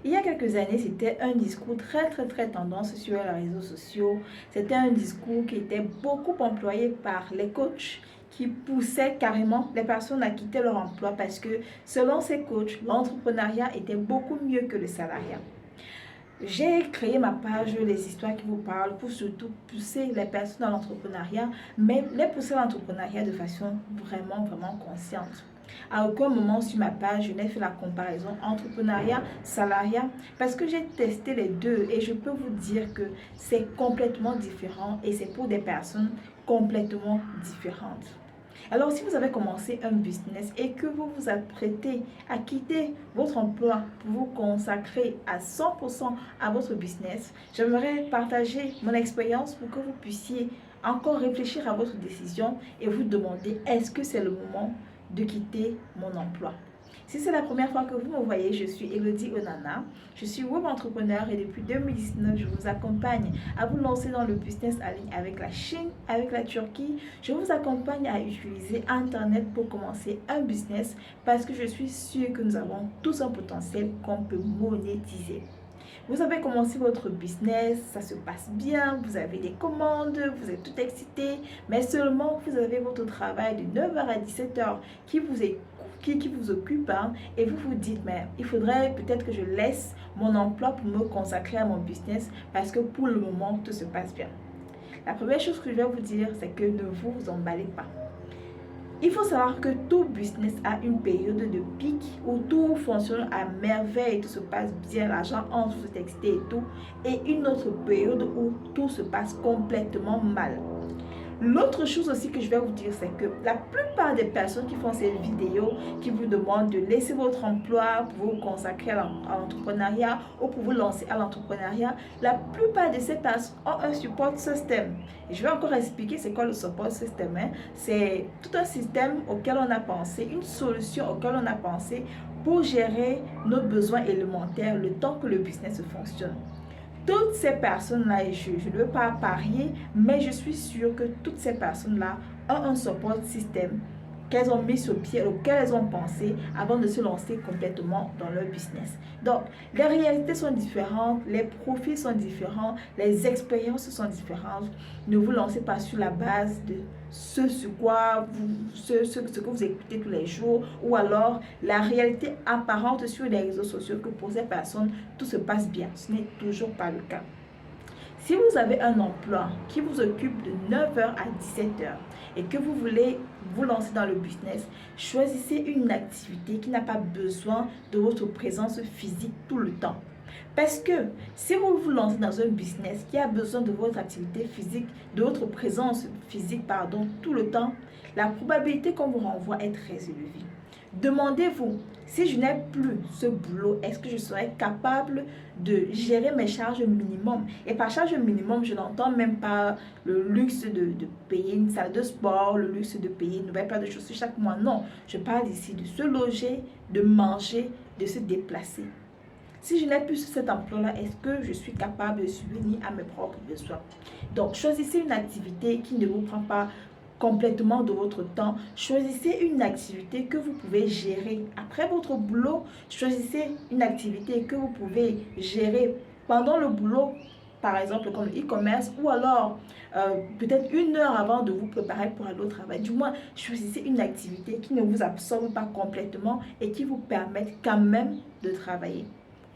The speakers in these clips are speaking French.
Il y a quelques années, c'était un discours très tendance sur les réseaux sociaux. C'était un discours qui était beaucoup employé par les coachs qui poussaient carrément les personnes à quitter leur emploi parce que selon ces coachs, l'entrepreneuriat était beaucoup mieux que le salariat. J'ai créé ma page Les histoires qui vous parlent pour surtout pousser les personnes à l'entrepreneuriat, mais les pousser à l'entrepreneuriat de façon vraiment consciente. À aucun moment sur ma page, je n'ai fait la comparaison entrepreneuriat, salariat, parce que j'ai testé les deux et je peux vous dire que c'est complètement différent et c'est pour des personnes complètement différentes. Alors, si vous avez commencé un business et que vous vous apprêtez à quitter votre emploi pour vous consacrer à 100% à votre business, j'aimerais partager mon expérience pour que vous puissiez encore réfléchir à votre décision et vous demander est-ce que c'est le moment de quitter mon emploi. Si c'est la première fois que vous me voyez, je suis Elodie Onana. Je suis web entrepreneur et depuis 2019, je vous accompagne à vous lancer dans le business en ligne avec la Chine, avec la Turquie. Je vous accompagne à utiliser Internet pour commencer un business parce que je suis sûre que nous avons tous un potentiel qu'on peut monétiser. Vous avez commencé votre business, ça se passe bien, vous avez des commandes, vous êtes tout excité, mais seulement vous avez votre travail de 9h à 17h qui vous occupe et vous vous dites, mais il faudrait peut-être que je laisse mon emploi pour me consacrer à mon business parce que pour le moment, tout se passe bien. La première chose que je vais vous dire, c'est que ne vous emballez pas. Il faut savoir que tout business a une période de pic où tout fonctionne à merveille, tout se passe bien, l'argent entre, vous êtes excité et tout, et une autre période où tout se passe complètement mal. L'autre chose aussi que je vais vous dire, c'est que la plupart des personnes qui font ces vidéos, qui vous demandent de laisser votre emploi pour vous consacrer à l'entrepreneuriat ou pour vous lancer à l'entrepreneuriat, la plupart de ces personnes ont un support system. Et je vais encore expliquer c'est quoi le support system. C'est tout un système auquel on a pensé, une solution auquel on a pensé pour gérer nos besoins élémentaires le temps que le business fonctionne. Toutes ces personnes-là, et je ne veux pas parier, mais je suis sûre que toutes ces personnes-là ont un support système qu'elles ont mis sur pied, auquel elles ont pensé avant de se lancer complètement dans leur business. Donc, les réalités sont différentes, les profils sont différents, les expériences sont différentes. Ne vous lancez pas sur la base de ce que vous écoutez tous les jours ou alors la réalité apparente sur les réseaux sociaux que pour ces personnes, tout se passe bien. Ce n'est toujours pas le cas. Si vous avez un emploi qui vous occupe de 9h à 17h et que vous voulez vous lancer dans le business, choisissez une activité qui n'a pas besoin de votre présence physique tout le temps. Parce que si vous vous lancez dans un business qui a besoin de votre activité physique, de votre présence physique, tout le temps, la probabilité qu'on vous renvoie est très élevée. Demandez-vous, si je n'ai plus ce boulot, est-ce que je serai capable de gérer mes charges minimum? Et par charge minimum, je n'entends même pas le luxe de payer une salle de sport, le luxe de payer une nouvelle paire de chaussures chaque mois. Non, je parle ici de se loger, de manger, de se déplacer. Si je n'ai plus cet emploi-là, est-ce que je suis capable de subvenir à mes propres besoins? Donc, choisissez une activité qui ne vous prend pas complètement de votre temps. Choisissez une activité que vous pouvez gérer après votre boulot. Choisissez une activité que vous pouvez gérer pendant le boulot, par exemple comme le e-commerce, ou alors peut-être 1 heure avant de vous préparer pour aller au travail. Du moins, choisissez une activité qui ne vous absorbe pas complètement et qui vous permette quand même de travailler.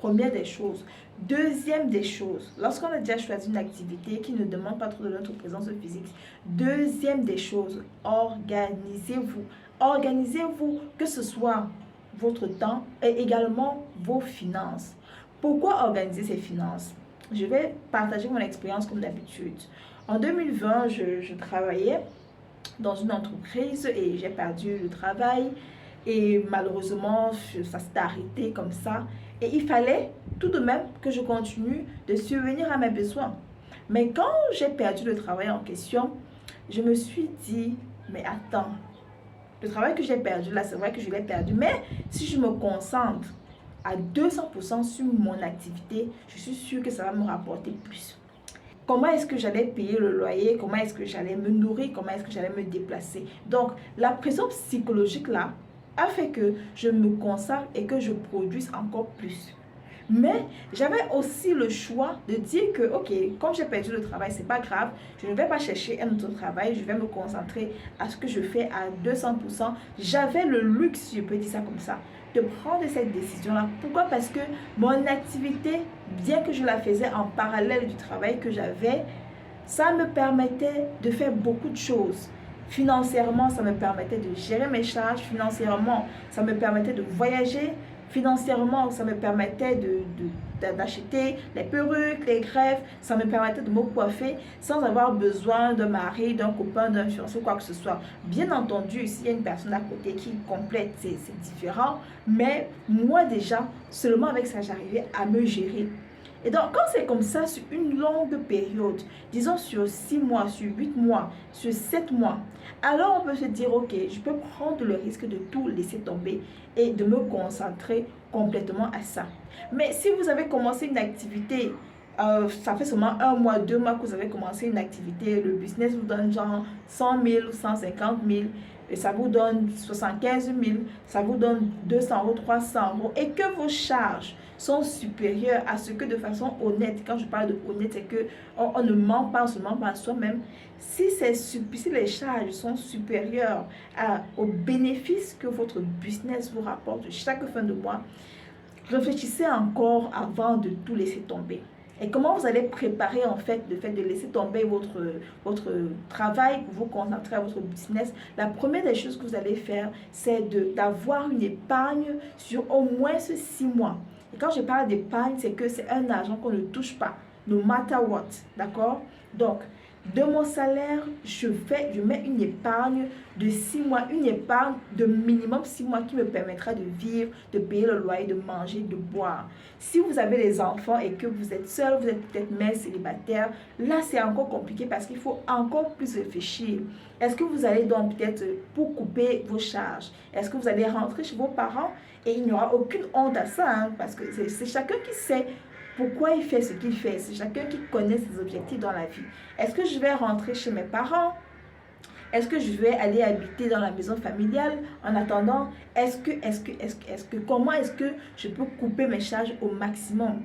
Première des choses. Deuxième des choses, lorsqu'on a déjà choisi une activité qui ne demande pas trop de notre présence physique, deuxième des choses, organisez-vous. Organisez-vous, que ce soit votre temps et également vos finances. Pourquoi organiser ses finances? Je vais partager mon expérience comme d'habitude. En 2020, je travaillais dans une entreprise et j'ai perdu le travail. Et malheureusement, ça s'est arrêté comme ça. Et il fallait tout de même que je continue de subvenir à mes besoins. Mais quand j'ai perdu le travail en question, je me suis dit, mais attends, le travail que j'ai perdu là, c'est vrai que je l'ai perdu. Mais si je me concentre à 200% sur mon activité, je suis sûre que ça va me rapporter plus. Comment est-ce que j'allais payer le loyer? Comment est-ce que j'allais me nourrir? Comment est-ce que j'allais me déplacer? Donc, la pression psychologique là, a fait que je me consacre et que je produise encore plus. Mais j'avais aussi le choix de dire que, ok, comme j'ai perdu le travail, c'est pas grave, je ne vais pas chercher un autre travail, je vais me concentrer à ce que je fais à 200%. J'avais le luxe, je peux dire ça comme ça, de prendre cette décision-là. Pourquoi? Parce que mon activité, bien que je la faisais en parallèle du travail que j'avais, ça me permettait de faire beaucoup de choses. Financièrement, ça me permettait de gérer mes charges. Financièrement, ça me permettait de voyager. Financièrement, ça me permettait d'acheter les perruques, les greffes. Ça me permettait de me coiffer sans avoir besoin d'un mari, d'un copain, d'un fiancé, quoi que ce soit. Bien entendu, s'il y a une personne à côté qui complète, c'est différent. Mais moi déjà, seulement avec ça, j'arrivais à me gérer. Et donc, quand c'est comme ça, sur une longue période, disons sur 6 mois, sur 8 mois, sur 7 mois, alors on peut se dire, ok, je peux prendre le risque de tout laisser tomber et de me concentrer complètement à ça. Mais si vous avez commencé une activité, ça fait seulement 1 mois, 2 mois que vous avez commencé une activité, le business vous donne genre 100 000 ou 150 000, et ça vous donne 75 000, ça vous donne 200 euros, 300 euros, et que vos charges sont supérieures à ce que de façon honnête, quand je parle de honnête, c'est que on ne ment pas, on se ment pas à soi-même. Si les charges sont supérieures aux bénéfices que votre business vous rapporte chaque fin de mois, réfléchissez encore avant de tout laisser tomber. Et comment vous allez préparer en fait le fait de laisser tomber votre travail pour vous concentrer à votre business? La première des choses que vous allez faire, c'est d'avoir une épargne sur au moins 6 mois. Et quand je parle d'épargne, c'est que c'est un argent qu'on ne touche pas, no matter what, d'accord? Donc, de mon salaire, je mets une épargne de 6 mois, une épargne de minimum 6 mois qui me permettra de vivre, de payer le loyer, de manger, de boire. Si vous avez des enfants et que vous êtes seul, vous êtes peut-être mère célibataire, là c'est encore compliqué parce qu'il faut encore plus réfléchir. Est-ce que vous allez donc peut-être pour couper vos charges? Est-ce que vous allez rentrer chez vos parents? Et il n'y aura aucune honte à ça, hein, parce que c'est chacun qui sait pourquoi il fait ce qu'il fait. C'est chacun qui connaît ses objectifs dans la vie. Est-ce que je vais rentrer chez mes parents? Est-ce que je vais aller habiter dans la maison familiale en attendant? Comment est-ce que je peux couper mes charges au maximum?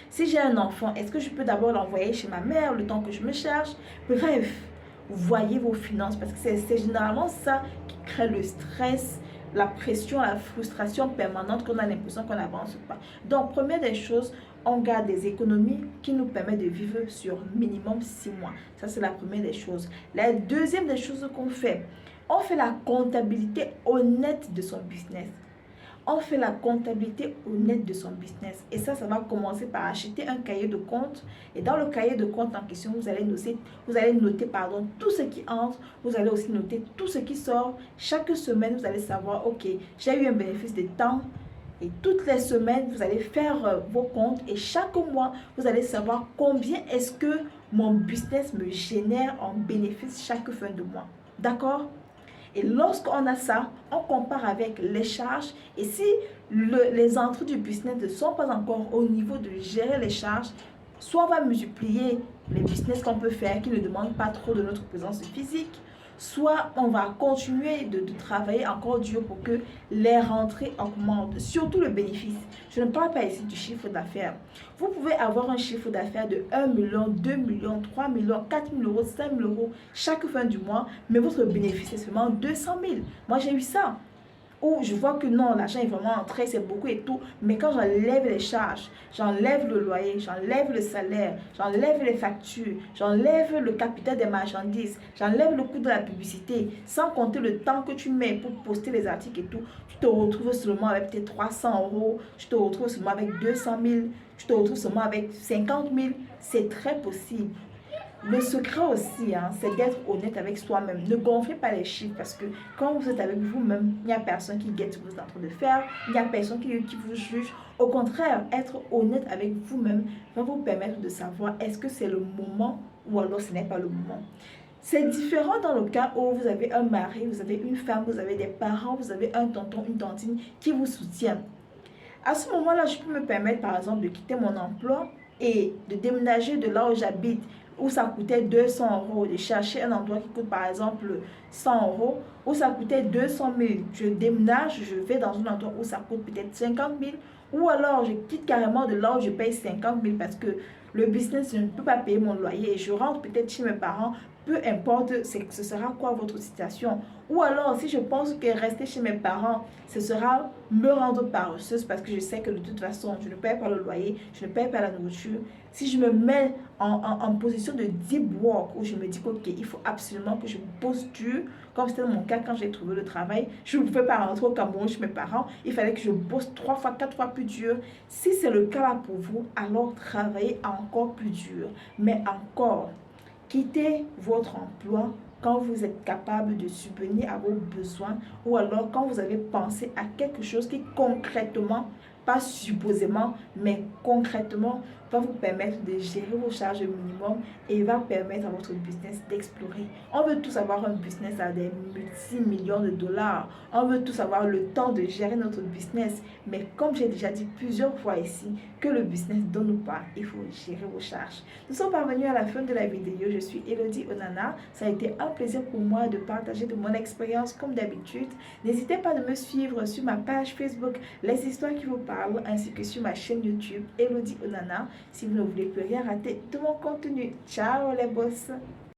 Si j'ai un enfant, est-ce que je peux d'abord l'envoyer chez ma mère le temps que je me charge? Bref, voyez vos finances parce que c'est généralement ça qui crée le stress, la pression, la frustration permanente qu'on a l'impression qu'on n'avance pas. Donc, première des choses, on garde des économies qui nous permettent de vivre sur minimum 6 mois. Ça, c'est la première des choses. La deuxième des choses qu'on fait, on fait la comptabilité honnête de son business. On fait la comptabilité honnête de son business. Et ça va commencer par acheter un cahier de compte. Et dans le cahier de compte en question, vous allez noter tout ce qui entre. Vous allez aussi noter tout ce qui sort. Chaque semaine, vous allez savoir, ok, j'ai eu un bénéfice de temps. Et toutes les semaines, vous allez faire vos comptes. Et chaque mois, vous allez savoir combien est-ce que mon business me génère en bénéfice chaque fin de mois. D'accord? Et lorsqu'on a ça, on compare avec les charges. Et si les entrées du business ne sont pas encore au niveau de gérer les charges, soit on va multiplier les business qu'on peut faire qui ne demandent pas trop de notre présence physique, soit on va continuer de travailler encore dur pour que les rentrées augmentent, surtout le bénéfice. Je ne parle pas ici du chiffre d'affaires. Vous pouvez avoir un chiffre d'affaires de 1 million, 2 millions, 3 millions, 4 000 euros, 5 000 euros chaque fin du mois, mais votre bénéfice est seulement 200 000. Moi, j'ai eu ça. Où je vois que non, l'argent est vraiment entré, c'est beaucoup et tout. Mais quand j'enlève les charges, j'enlève le loyer, j'enlève le salaire, j'enlève les factures, j'enlève le capital des marchandises, j'enlève le coût de la publicité, sans compter le temps que tu mets pour poster les articles et tout, tu te retrouves seulement avec tes 300 euros, tu te retrouves seulement avec 200 000, tu te retrouves seulement avec 50 000. C'est très possible. Le secret aussi, hein, c'est d'être honnête avec soi-même. Ne gonflez pas les chiffres parce que quand vous êtes avec vous-même, il n'y a personne qui guette ce que vous êtes en train de faire, il n'y a personne qui vous juge. Au contraire, être honnête avec vous-même va vous permettre de savoir est-ce que c'est le moment ou alors ce n'est pas le moment. C'est différent dans le cas où vous avez un mari, vous avez une femme, vous avez des parents, vous avez un tonton, une tantine qui vous soutient. À ce moment-là, je peux me permettre par exemple de quitter mon emploi et de déménager de là où j'habite, où ça coûtait 200 euros, de chercher un endroit qui coûte par exemple 100 euros, où ça coûtait 200 000. Je déménage, je vais dans un endroit où ça coûte peut-être 50 000, Ou alors, je quitte carrément de là où je paye 50 000 parce que le business, je ne peux pas payer mon loyer et je rentre peut-être chez mes parents, peu importe, ce sera quoi votre situation. Ou alors, si je pense que rester chez mes parents, ce sera me rendre paresseuse parce que je sais que de toute façon, je ne paye pas le loyer, je ne paye pas la nourriture. Si je me mets en position de deep work où je me dis ok, il faut absolument que je bosse dur, comme c'était mon cas quand j'ai trouvé le travail, je ne pouvais pas rentrer au Cameroun chez mes parents, il fallait que je bosse 3 fois, 4 fois plus dur. Si c'est le cas là pour vous, alors travaillez encore plus dur. Mais encore, quittez votre emploi quand vous êtes capable de subvenir à vos besoins ou alors quand vous avez pensé à quelque chose qui concrètement, pas supposément, mais concrètement, va vous permettre de gérer vos charges minimum et va permettre à votre business d'explorer. On veut tous avoir un business à des multi-millions de dollars. On veut tous avoir le temps de gérer notre business. Mais comme j'ai déjà dit plusieurs fois ici, que le business donne ou pas, il faut gérer vos charges. Nous sommes parvenus à la fin de la vidéo. Je suis Elodie Onana. Ça a été un plaisir pour moi de partager de mon expérience comme d'habitude. N'hésitez pas à me suivre sur ma page Facebook Les Histoires qui vous parlent ainsi que sur ma chaîne YouTube Elodie Onana si vous ne voulez plus rien rater de mon contenu. Ciao les boss!